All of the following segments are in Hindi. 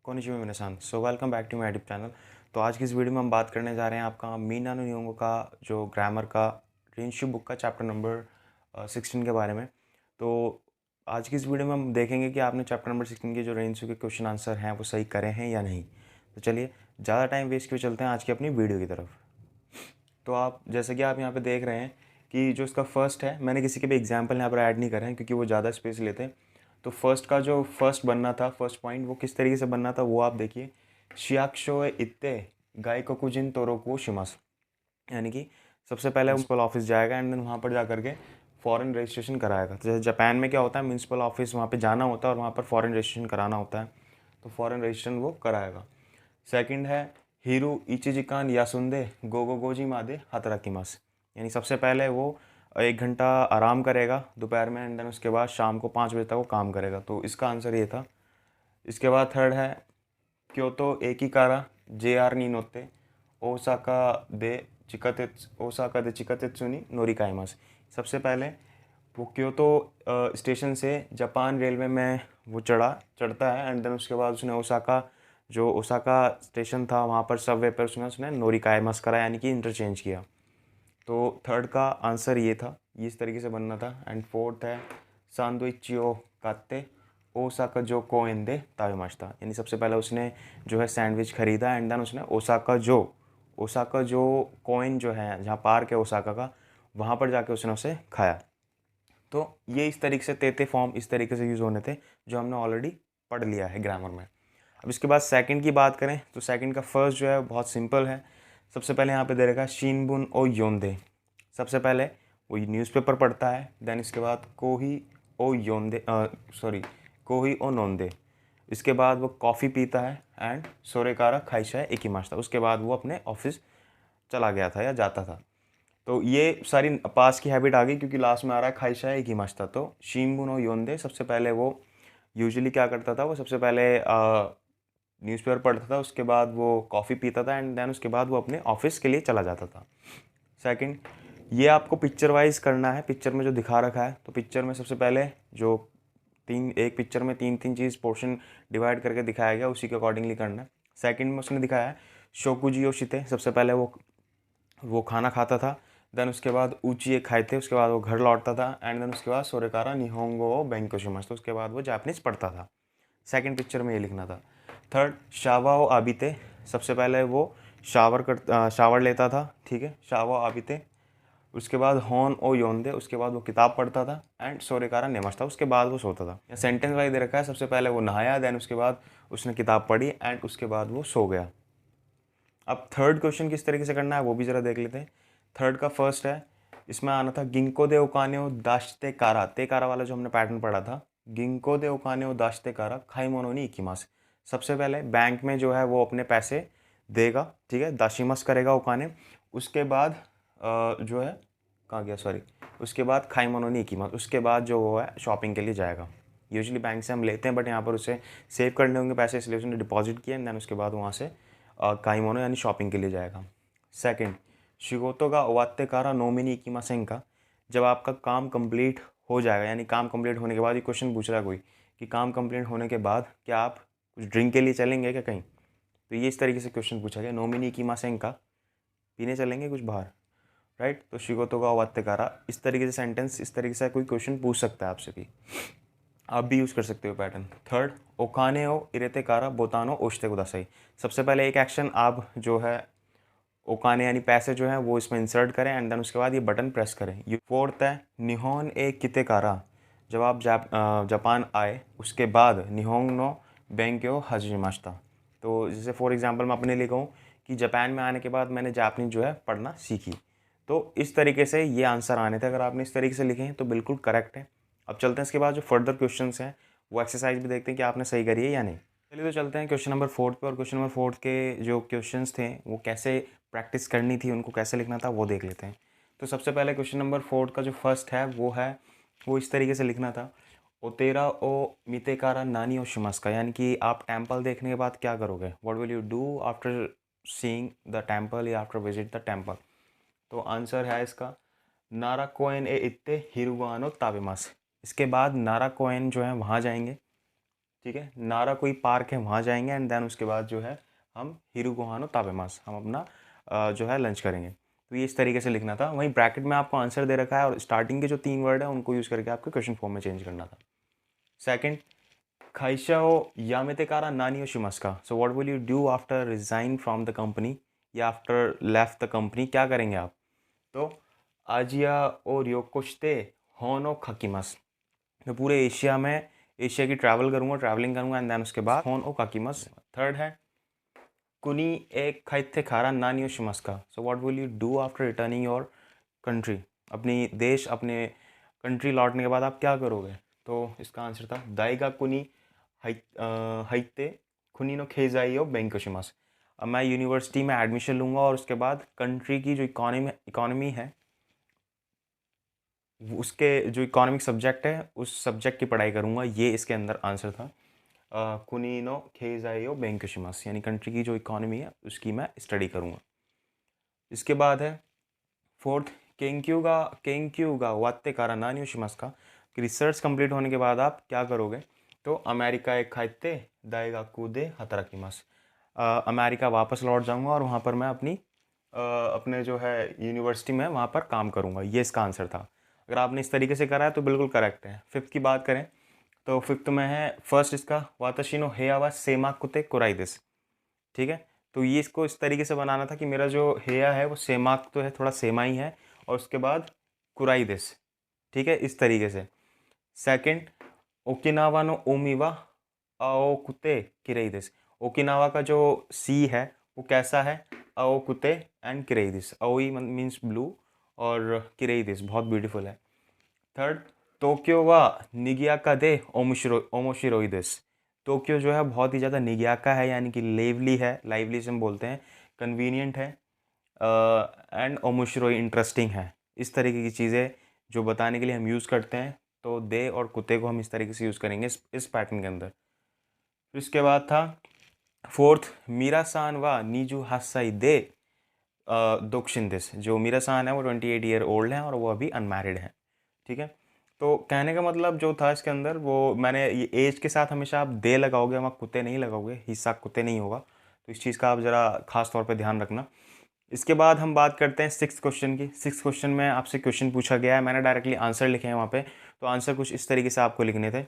कोनिचिवा मिनासान। So welcome back to my YouTube channel. तो आज की इस वीडियो में हम बात करने जा रहे हैं आपका मीना नो निहोंगो का जो ग्रामर का रेंशु बुक का चैप्टर नंबर 16 के बारे में। तो आज की इस वीडियो में हम देखेंगे कि आपने चैप्टर नंबर 16 के जो रेंशु के क्वेश्चन आंसर हैं वो सही करे हैं या नहीं। तो चलिए ज़्यादा टाइम वेस्ट किए चलते हैं आज की अपनी वीडियो की तरफ। तो आप जैसे कि आप यहाँ पे देख रहे हैं कि जो इसका फर्स्ट है, मैंने किसी के भी एग्जाम्पल यहाँ पर ऐड नहीं करे हैं क्योंकि वो ज़्यादा स्पेस लेते हैं। तो फर्स्ट का जो फर्स्ट बनना था, फर्स्ट पॉइंट, वो किस तरीके से बनना था वो आप देखिए। शियाक्शो इत्ते गाय को कुजिन तोरो को शिमास, यानी कि सबसे पहले म्यूनसिपल ऑफिस जाएगा एंड देन वहाँ पर जा करके फॉरेन रजिस्ट्रेशन कराएगा। तो जैसे जापान में क्या होता है, म्यूनसिपल ऑफिस वहाँ पे जाना होता है और वहाँ पर फॉरेन रजिस्ट्रेशन कराना होता है, तो फॉरेन रजिस्ट्रेशन वो कराएगा। सेकंड है हीरू इचिजिकान यासुंदे गोगो गोजी मादे हातराकिमास, यानी सबसे पहले वो 1 घंटा आराम करेगा दोपहर में एंड देन उसके बाद शाम को 5 बजे तक वो काम करेगा। तो इसका आंसर ये था। इसके बाद थर्ड है Kyoto एकिकारा J are knee नोते Osaka दे चिकातेत्सुनी नोरिकाइमास। सबसे पहले वो क्योतो स्टेशन से जापान रेलवे में वो चढ़ता है एंड देन उसके बाद उसने ओसाका स्टेशन था वहाँ पर सबवे पर उसने नोरिकाइमास करा, यानी कि इंटरचेंज किया। तो थर्ड का आंसर ये था, ये इस तरीके से बनना था। एंड फोर्थ है सांदुइचियो काते ओसाका जो कोएंदे तावेमाशिता, यानी सबसे पहले उसने जो है सैंडविच खरीदा एंड देन उसने ओसाका जो कोइन जो है जहाँ पार्क है ओसाका का, वहाँ पर जाके उसने उसे खाया। तो ये इस तरीके से तेते फॉर्म इस तरीके से यूज़ होने थे जो हमने ऑलरेडी पढ़ लिया है ग्रामर में। अब इसके बाद सेकंड की बात करें तो सेकंड का फर्स्ट जो है बहुत सिंपल है। सबसे पहले यहाँ पे दे रखा है शिनबुन ओ योंदे। सबसे पहले वो न्यूज़पेपर पढ़ता है, देन इसके बाद कोही ओ नोंदे। इसके बाद वो कॉफ़ी पीता है एंड सोरेकारा खाइशा एकिमाशिता। उसके बाद वो अपने ऑफिस चला गया था या जाता था। तो ये सारी पास की हैबिट आ गई क्योंकि लास्ट में आ रहा है खाइशा एकिमाशिता। तो शिनबुन ओ योंदे, सबसे पहले वो यूजुअली क्या करता था, वो सबसे पहले न्यूज़पेपर पढ़ता था, उसके बाद वो कॉफ़ी पीता था एंड देन उसके बाद वो अपने ऑफिस के लिए चला जाता था। सेकंड, ये आपको पिक्चर वाइज करना है, पिक्चर में जो दिखा रखा है। तो पिक्चर में सबसे पहले जो एक पिक्चर में तीन चीज़ पोर्शन डिवाइड करके दिखाया गया, उसी के अकॉर्डिंगली करना है। सेकंड में उसने दिखाया है शोकुजी योशिते, सबसे पहले वो खाना खाता था, देन उसके बाद ऊचिए खाए थे, उसके बाद वो घर लौटता था एंड देन उसके बाद सोरेकारा निहोंगो बैंको शिमास, तो उसके बाद वो जापानीज पढ़ता था। सेकंड पिक्चर में ये लिखना था। थर्ड शावाओ आबिते, सबसे पहले वो शावर लेता था, ठीक है, शावाओ आबिते। उसके बाद हॉन ओ योंदे, उसके बाद वो किताब पढ़ता था एंड सोरेकारा नेमस था, उसके बाद वो सोता था। या सेंटेंस वाइज दे रखा है, सबसे पहले वो नहाया, देन उसके बाद उसने किताब पढ़ी एंड उसके बाद वो सो गया। अब थर्ड क्वेश्चन किस तरीके से करना है वो भी ज़रा देख लेते हैं। थर्ड का फर्स्ट है, इसमें आना था गिंको दे ओकाने दाश्ते कारा, ते कारा वाला जो हमने पैटर्न पढ़ा था। गिंको दे ओकाने दाश्ते कारा खाईमोनो नी इकिमास। सबसे पहले बैंक में जो है वो अपने पैसे देगा, ठीक है, दाशिमस करेगा ओकाने। उसके बाद जो है कहाँ गया, सॉरी, उसके बाद खाईमोनो नी इकिमास, उसके बाद जो वो है शॉपिंग के लिए जाएगा। यूजुअली बैंक से हम लेते हैं बट यहाँ पर उसे सेव करने होंगे पैसे, इसलिए उसने डिपॉजिट किया एंड देन उसके बाद वहाँ से काईमोनो यानी शॉपिंग के लिए जाएगा। सेकंड, शिगोतो ga ओवात्ते कारा नोमिनी इकिमासेंका, जब आपका काम कंप्लीट हो जाएगा, यानी काम कंप्लीट होने के बाद, ये क्वेश्चन पूछ रहा है कोई कि काम कंप्लीट होने के बाद क्या आप कुछ ड्रिंक के लिए चलेंगे क्या कहीं। तो ये इस तरीके से क्वेश्चन पूछा गया, नोमिनी इकिमासेंका, पीने चलेंगे कुछ बाहर, राइट। तो शिगोतो ga ओवात्ते कारा, इस तरीके से सेंटेंस, इस तरीके से कोई क्वेश्चन पूछ सकता है आपसे भी, आप भी यूज़ कर सकते हो पैटर्न। थर्ड, ओकाने ओ इरेते कारा बोतानो ओशते कुदासाई। सबसे पहले एक एक्शन आप जो है ओकाने यानी पैसे जो है वो इसमें इंसर्ट करें एंड देन उसके बाद ये बटन प्रेस करें। ये फोर्थ है निहोन ए किते कारा, जब आप जापान आए उसके बाद निहोंग नो बेंक्यो हजिमाश्ता। तो जैसे फॉर एग्जांपल मैं अपने लिए कहूँ कि जापान में आने के बाद मैंने जापानीज जो है पढ़ना सीखी। तो इस तरीके से ये आंसर आने थे, अगर आपने इस तरीके से लिखे हैं तो बिल्कुल करेक्ट है। अब चलते हैं इसके बाद जो फर्दर क्वेश्चंस हैं वो एक्सरसाइज भी देखते हैं कि आपने सही करी है या नहीं। चलिए तो चलते हैं क्वेश्चन नंबर 4 पे, और क्वेश्चन नंबर 4 के जो क्वेश्चंस थे वो कैसे प्रैक्टिस करनी थी, उनको कैसे लिखना था वो देख लेते हैं। तो सबसे पहले क्वेश्चन नंबर 4 का जो फर्स्ट है वो इस तरीके से लिखना था, ओतेरा ओ मितेकारा नानी ओ शिमास्का, यानी कि आप टेम्पल देखने के बाद क्या करोगे, what will you do after seeing the temple या आफ्टर विजिट द टेम्पल। तो आंसर है इसका नारा कोएन ए इत्ते हिरुवानो ताबेमास। इसके बाद नारा कोएन जो है वहाँ जाएंगे, ठीक है, नारा कोई पार्क है वहाँ जाएंगे एंड देन उसके बाद जो है हम हिरुगोहानो ताबेमास हम अपना जो है लंच करेंगे। तो ये इस तरीके से लिखना था। वहीं ब्रैकेट में आपको आंसर दे रखा है और स्टार्टिंग के जो 3 वर्ड है उनको यूज़ करके आपको क्वेश्चन फॉर्म में चेंज करना था। सेकंड, खाइशा हो यामेते कारा नानी शिमस्का, so what will you do after resign from the company या आफ्टर लेफ्ट द कंपनी, क्या करेंगे आप? तो आजिया और योकोश्ते होनो खाकीमस, मैं पूरे एशिया में एशिया की ट्रैवलिंग करूँगा एंड देन उसके बाद होन ओ काकीमस। थर्ड है कुनी एक खाइते खारा नानी शिमस्का, so what will you do after returning your country, अपनी देश अपने कंट्री लौटने के बाद आप क्या करोगे? तो इसका आंसर था दाइगा कुनी हाइते खुनी नो खेजाइयो बैंकोशिमास, अब मैं यूनिवर्सिटी में एडमिशन लूँगा और उसके बाद कंट्री की जो इकोनॉमी है उसके जो इकोनॉमिक सब्जेक्ट है उस सब्जेक्ट की पढ़ाई करूँगा, ये इसके अंदर आंसर था। कुनी नो खेजाइयो बैंकोशिमास, यानी कंट्री की जो इकोनॉमी है उसकी मैं स्टडी करूँगा। इसके बाद है फोर्थ, केंक्यूगा वात्ते कारा नानी शिमास्का, कि रिसर्च कंप्लीट होने के बाद आप क्या करोगे? तो अमेरिका एक खाइते दाएगा कूदे हतराकीमास, अमेरिका वापस लौट जाऊंगा और वहाँ पर मैं अपने जो है यूनिवर्सिटी में वहाँ पर काम करूँगा, ये इसका आंसर था। अगर आपने इस तरीके से करा है तो बिल्कुल करेक्ट है। फिफ्थ की बात करें तो फिफ्थ में है फर्स्ट इसका वाताशिनो हेयावा सेमा कुते कुराइदिस, ठीक है। तो ये इसको इस तरीके से बनाना था कि मेरा जो हेया है वो सेमाक तो है, थोड़ा सेमा ही है, और उसके बाद कुराइदिस, ठीक है, इस तरीके से। सेकंड, ओकिनावा नो ओमिवा आओकुते किरेइदिस, ओकिनावा का जो सी है वो कैसा है? आओकुते एंड किरेइदिस, आओई मीन्स ब्लू और किरेइदिस बहुत ब्यूटीफुल है। थर्ड, टोक्यो वा निगियाका दे ओमोशिरोइदिस, टोक्यो जो है बहुत ही ज़्यादा निगियाका है, यानी कि लेवली है, लाइवली से हम बोलते हैं, कन्वीनियंट है एंड ओमोशिरोई इंटरेस्टिंग है। इस तरीके की चीज़ें जो बताने के लिए हम यूज़ करते हैं, तो दे और कुत्ते को हम इस तरीके से यूज़ करेंगे इस पैटर्न के अंदर। फिर इसके बाद था फोर्थ, मीरा सान वा नीजू हासाई दे दोक्षिंदिस, जो मीरा सान है वो 28 ईयर ओल्ड है और वो अभी अनमैरिड है, ठीक है। तो कहने का मतलब जो था इसके अंदर वो मैंने ये एज के साथ हमेशा आप दे लगाओगे, वहाँ कुत्ते नहीं लगाओगे, हिस्सा कुत्ते नहीं होगा, तो इस चीज़ का आप ज़रा खास तौर पे ध्यान रखना। इसके बाद हम बात करते हैं सिक्स क्वेश्चन की। सिक्स क्वेश्चन में आपसे क्वेश्चन पूछा गया है, मैंने डायरेक्टली आंसर लिखे हैं वहाँ पे, तो आंसर कुछ इस तरीके से आपको लिखने थे।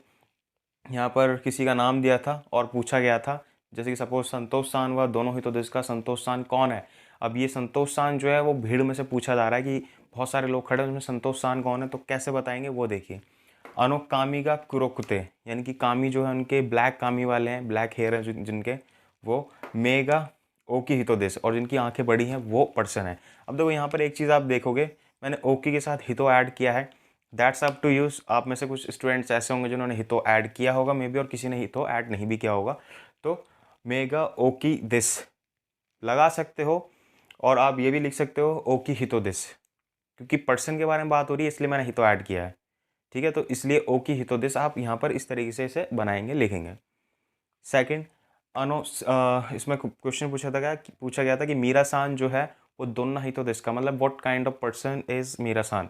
यहाँ पर किसी का नाम दिया था और पूछा गया था, जैसे कि सपोज संतोष सान व दोनों ही, तो जिसका संतोष सान कौन है? अब ये संतोष सान जो है वो भीड़ में से पूछा जा रहा है कि बहुत सारे लोग खड़े हैं, उसमें संतोष सान कौन है, तो कैसे बताएंगे वो देखिए। अनो कामी का कुरोकुते, यानी कि कामी जो है उनके ब्लैक कामी वाले हैं, ब्लैक हेयर है जिनके, वो मेगा ओकी हितोदेश, और जिनकी आंखें बड़ी हैं वो पर्सन है। अब देखो यहाँ पर एक चीज़ आप देखोगे, मैंने ओकी के साथ हितो ऐड किया है, दैट्स अप टू यूज़। आप में से कुछ स्टूडेंट्स ऐसे होंगे जिन्होंने हितो ऐड किया होगा मे बी, और किसी ने हितो ऐड नहीं भी किया होगा, तो मेगा ओकी दिस लगा सकते हो, और आप ये भी लिख सकते हो ओकी हितो दिस, क्योंकि पर्सन के बारे में बात हो रही है इसलिए मैंने हितो ऐड किया है, ठीक है। तो इसलिए ओकी हितो दिस आप यहाँ पर इस तरीके से इसे बनाएंगे, लिखेंगे। सेकंड, इसमें क्वेश्चन पूछा गया था कि मीरा सान जो है वो दोनों हितो दिस का मतलब what kind of person is मीरा सान,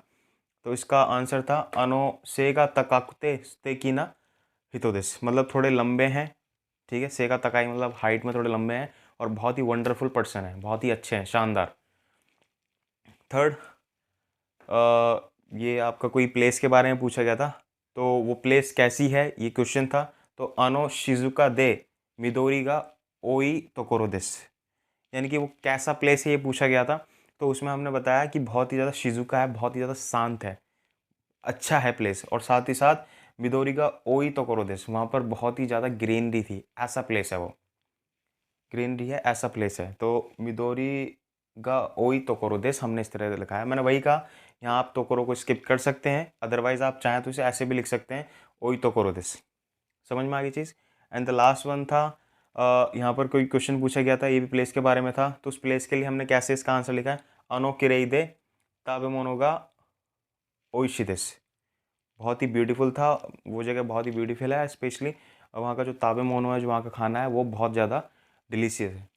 तो इसका आंसर था अनो सेगा तकाकुते स्तेकिना हितोदिस, मतलब थोड़े लंबे हैं, ठीक है, सेगा तकाई मतलब हाइट में थोड़े लंबे हैं और बहुत ही वंडरफुल पर्सन है, बहुत ही अच्छे हैं, शानदार। थर्ड, ये आपका कोई प्लेस के बारे में पूछा गया था, तो वो प्लेस कैसी है ये क्वेश्चन था, तो अनो शिजुका दे मिदोरी का ओई तोकोरोदिस, यानी कि वो कैसा प्लेस है ये पूछा गया था, तो उसमें हमने बताया कि बहुत ही ज़्यादा शिजुका है, बहुत ही ज़्यादा शांत है, अच्छा है प्लेस, और साथ ही साथ मिदोरी का ओई तोकोरोदिस, वहाँ पर बहुत ही ज़्यादा ग्रीनरी थी, ऐसा प्लेस है वो, ग्रीनरी है ऐसा प्लेस है, तो मिदोरी का ओई तोकोरोदिस हमने इस तरह से लिखा है। मैंने वही कहा, यहाँ आप तोकोरो को स्किप कर सकते हैं, अदरवाइज आप चाहें तो इसे ऐसे भी लिख सकते हैं, ओई तोकोरोदिस। समझ में आ गई चीज़। एंड द लास्ट वन था, यहाँ पर कोई क्वेश्चन पूछा गया था, ये भी प्लेस के बारे में था, तो उस प्लेस के लिए हमने कैसे इसका आंसर लिखा है, अनो किरेइदे ताबेमोनोगा ओइशिदिस, बहुत ही ब्यूटीफुल था वो जगह, बहुत ही ब्यूटीफुल है, स्पेशली वहाँ का जो ताबे मोनो है, जो वहाँ का खाना है वो बहुत ज़्यादा डिलीशियस है।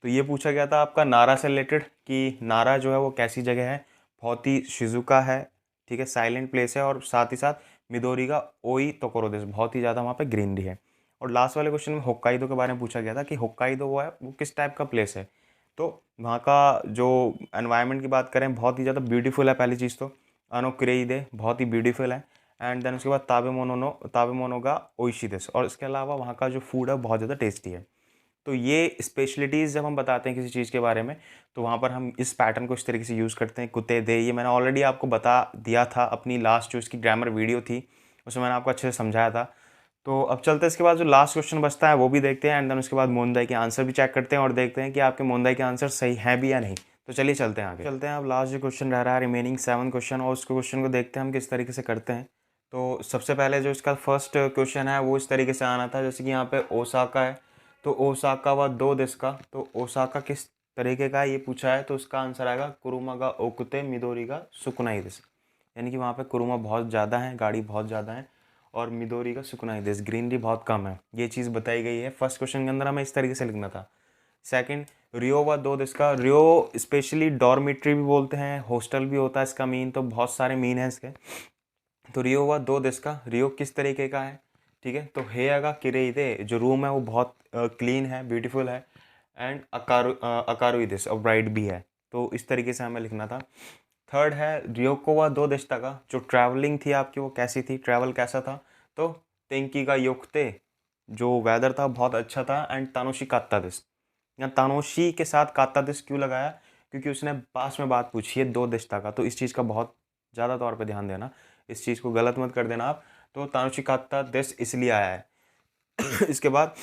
तो ये पूछा गया था आपका नारा से रिलेटेड कि नारा जो है वो कैसी जगह है, बहुत ही शिजुका है, ठीक है, साइलेंट प्लेस है, और साथ ही साथ मिदोरी का ओई तोकोरोदिस, बहुत ही ज़्यादा वहाँ पे ग्रीनरी है। और लास्ट वाले क्वेश्चन में होक्काइडो के बारे में पूछा गया था कि होक्काइडो वो है वो किस टाइप का प्लेस है। तो वहाँ का जो एनवायरनमेंट की बात करें बहुत ही ज़्यादा ब्यूटीफुल है। पहली चीज़ तो अनोक्रेइदे बहुत ही ब्यूटीफुल है। एंड देन उसके बाद ताबेमोनोगा ओइशिदेस, और इसके अलावा वहाँ का जो फूड है बहुत ज़्यादा टेस्टी है। तो ये स्पेशलिटीज़ जब हम बताते हैं किसी चीज़ के बारे में तो वहाँ पर हम इस पैटर्न को इस तरीके से यूज़ करते हैं। कुत्ते दे, ये मैंने ऑलरेडी आपको बता दिया था अपनी लास्ट जो इसकी ग्रामर वीडियो थी, उसमें मैंने आपको अच्छे से समझाया था। तो अब चलते हैं इसके बाद जो लास्ट क्वेश्चन बचता है वो भी देखते हैं, एंड देन उसके बाद मोंदाई के आंसर भी चेक करते हैं और देखते हैं कि आपके मोंदाई के आंसर सही हैं भी या नहीं। तो चलिए चलते हैं आगे। चलते हैं अब लास्ट जो क्वेश्चन रह रहा है रिमेनिंग 7 क्वेश्चन, और उस क्वेश्चन को देखते हैं हम किस तरीके से करते हैं। तो सबसे पहले जो इसका फर्स्ट क्वेश्चन है वो इस तरीके से आना था, जैसे कि यहाँ पे ओसाका है, तो ओसाका व दो देश का, तो ओसाका किस तरीके का है ये पूछा है, तो उसका आंसर आएगा कुरुमा गा ओकुते मिदोरी गा सुकुनाई देश, यानी कि वहाँ पे कुरुमा बहुत ज़्यादा है, गाड़ी बहुत ज़्यादा है, और मिदोरी का सुकुनाई देश ग्रीनरी बहुत कम है। ये चीज़ बताई गई है फर्स्ट क्वेश्चन के अंदर, हमें इस तरीके से लिखना था। सेकंड, रियो व दो देश का, रियो स्पेशली डॉर्मिट्री भी बोलते हैं, हॉस्टल भी होता है इसका मीन, तो बहुत सारे मीन हैं इसके। तो रियो व दो देश का, रियो किस तरीके का है, ठीक है, तो हेगा किरेइदे जो रूम है वो बहुत क्लीन है, ब्यूटीफुल है, एंड अकारुइदेस और ब्राइट भी है। तो इस तरीके से हमें लिखना था। थर्ड है रियोको व दो देश का, जो ट्रैवलिंग थी आपकी वो कैसी थी, ट्रैवल कैसा था, तो तेंकी का योक्ते जो वेदर था बहुत अच्छा था, एंड तानोशी कात्तादिस, या तानोशी के साथ कात्तादिस क्यों लगाया, क्योंकि उसने पास में बात पूछी है दो देश का, तो इस चीज़ का बहुत ज़्यादा तौर पे ध्यान देना, इस चीज़ को गलत मत कर देना आप। तो तानोशी कात्तादिस इसलिए आया है। इसके बाद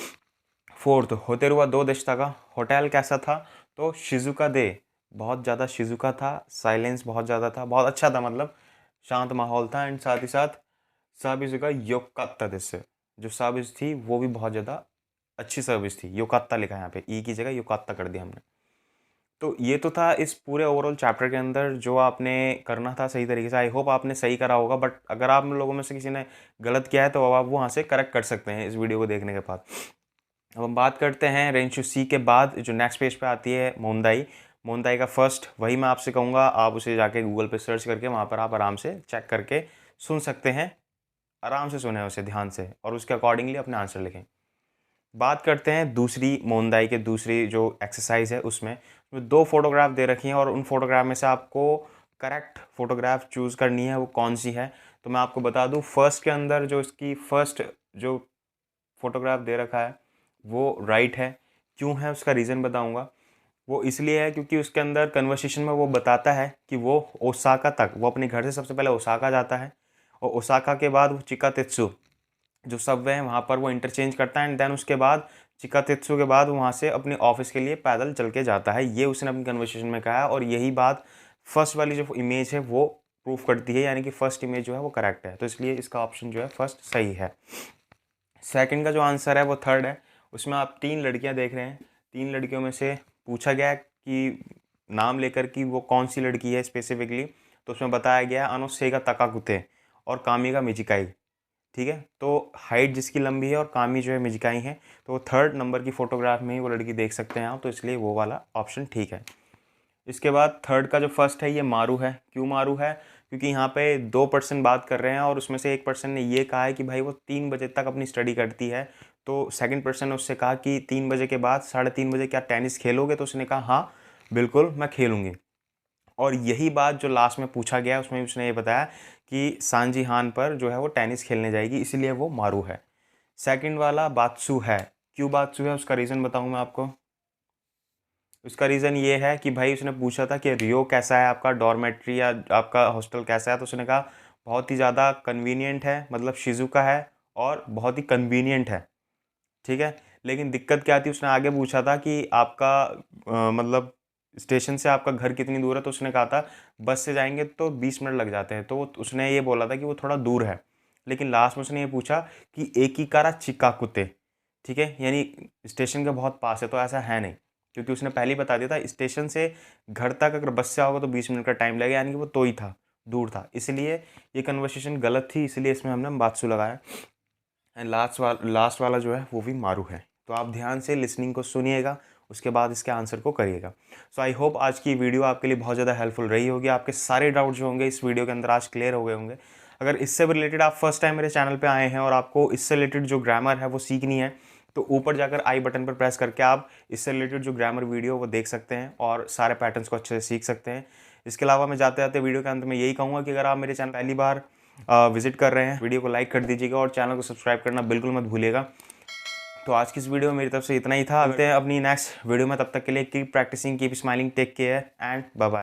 फोर्थ, होतेरुआ दो देश का, होटल कैसा था, तो शिजुका दे बहुत ज़्यादा शिजुका था, साइलेंस बहुत ज़्यादा था, बहुत अच्छा था, मतलब शांत माहौल था, एंड साथ ही साथ साबिजुका योकात्ता देश, जो साबिज थी वो भी बहुत ज़्यादा अच्छी सर्विस थी। योकात्ता लिखा है यहाँ पे, ई की जगह योकात्ता कर दिया हमने। तो ये तो था इस पूरे ओवरऑल चैप्टर के अंदर जो आपने करना था सही तरीके से। आई होप आपने सही करा होगा, बट अगर आप लोगों में से किसी ने गलत किया है तो अब आप वहाँ से करेक्ट कर सकते हैं इस वीडियो को देखने के बाद। अब हम बात करते हैं रेंशु सी के बाद जो नेक्स्ट पेज पे आती है मोंदाई। मोंदाई का फर्स्ट वही मैं आपसे कहूँगा, आप उसे जाके गूगल पे सर्च करके वहाँ पर आप आराम से चेक करके सुन सकते हैं, आराम से सुने उसे ध्यान से, और उसके अकॉर्डिंगली अपने आंसर लिखें। बात करते हैं दूसरी मोंदाई के दूसरी जो एक्सरसाइज है उसमें दो फोटोग्राफ दे रखी हैं, और उन फोटोग्राफ में से आपको करेक्ट फोटोग्राफ चूज़ करनी है, वो कौन सी है। तो मैं आपको बता दूं फर्स्ट के अंदर जो इसकी फर्स्ट जो फोटोग्राफ दे रखा है वो राइट है। क्यों है उसका रीज़न बताऊंगा। वो इसलिए है क्योंकि उसके अंदर कन्वर्सेशन में वो बताता है कि वो ओसाका तक, वो अपने घर से सबसे पहले ओसाका जाता है, और ओसाका के बाद वो चिकातेत्सु जो सबवे है वहाँ पर वो इंटरचेंज करता है, एंड देन उसके बाद चिकातेत्सु के बाद वहाँ से अपने ऑफिस के लिए पैदल चल के जाता है। ये उसने अपनी कन्वर्सेशन में कहा है, और यही बात फर्स्ट वाली जो इमेज है वो प्रूफ करती है, यानी कि फर्स्ट इमेज जो है वो करेक्ट है, तो इसलिए इसका ऑप्शन जो है फर्स्ट सही है। सेकंड का जो आंसर है वो थर्ड है। उसमें आप तीन लड़कियां देख रहे हैं, तीन लड़कियों में से पूछा गया कि नाम लेकर कि वो कौन सी लड़की है स्पेसिफिकली, तो उसमें बताया गया अनोसेगा तकाकुते और कामिगा मिजिकाई, ठीक है। तो हाइट जिसकी लंबी है और कामी जो है मिजिकाई है, तो वो थर्ड नंबर की फोटोग्राफ में ही वो लड़की देख सकते हैं आप, तो इसलिए वो वाला ऑप्शन ठीक है। इसके बाद थर्ड का जो फर्स्ट है ये मारू है। क्यों मारू है, क्योंकि यहाँ पे 2% बात कर रहे हैं, और उसमें से एक पर्सन ने ये कहा है कि भाई वो 3 बजे तक अपनी स्टडी करती है। तो सेकंड पर्सन ने उससे कहा कि 3 बजे के बाद 3:30 बजे क्या टेनिस खेलोगे, तो उसने कहा हाँ बिल्कुल मैं खेलूँगी। और यही बात जो लास्ट में पूछा गया उसमें उसने ये बताया कि सांजी हान पर जो है वो टेनिस खेलने जाएगी, इसलिए वो मारू है। सेकंड वाला बात्सु है। क्यों बात्सु है उसका रीज़न बताऊँ मैं आपको। उसका रीज़न ये है कि भाई उसने पूछा था कि रियो कैसा है आपका डॉर्मेट्री या आपका हॉस्टल कैसा है, तो उसने कहा बहुत ही ज़्यादा कन्वीनियंट है, मतलब शिजुका है और बहुत ही कन्वीनियंट है, ठीक है। लेकिन दिक्कत क्या थी, उसने आगे पूछा था कि आपका मतलब स्टेशन से आपका घर कितनी दूर है, तो उसने कहा था बस से जाएंगे तो 20 मिनट लग जाते हैं, तो उसने ये बोला था कि वो थोड़ा दूर है। लेकिन लास्ट में उसने ये पूछा कि एकीकारा चिकाकुते, ठीक है, यानी स्टेशन के बहुत पास है, तो ऐसा है नहीं, क्योंकि उसने पहले ही बता दिया था स्टेशन से घर तक अगर बस से आओगे तो 20 मिनट का टाइम लगेगा, यानी कि वो तो ही था, दूर था, इसलिए ये कन्वर्सेशन गलत थी, इसलिए इसमें हमने बातसु लगाया। एंड लास्ट वाला जो है वो भी मारू है। तो आप ध्यान से लिसनिंग को सुनिएगा, उसके बाद इसके आंसर को करिएगा। सो आई होप आज की वीडियो आपके लिए बहुत ज़्यादा हेल्पफुल रही होगी, आपके सारे डाउट जो होंगे इस वीडियो के अंदर आज क्लियर हो गए होंगे। अगर इससे भी रिलेटेड आप फर्स्ट टाइम मेरे चैनल पे आए हैं और आपको इससे रिलेटेड जो ग्रामर है वो सीखनी है, तो ऊपर जाकर आई बटन पर प्रेस करके आप इससे रिलेटेड जो ग्रामर वीडियो वो देख सकते हैं और सारे पैटर्न्स को अच्छे से सीख सकते हैं। इसके अलावा मैं जाते जाते वीडियो के अंत में यही कहूँगा कि अगर आप मेरे चैनल पहली बार विजिट कर रहे हैं, वीडियो को लाइक कर दीजिएगा और चैनल को सब्सक्राइब करना बिल्कुल मत भूलिएगा। तो आज की इस वीडियो में मेरी तरफ से इतना ही था। मिलते हैं अपनी नेक्स्ट वीडियो में, तब तक के लिए keep practising, keep smiling, take care and bye bye.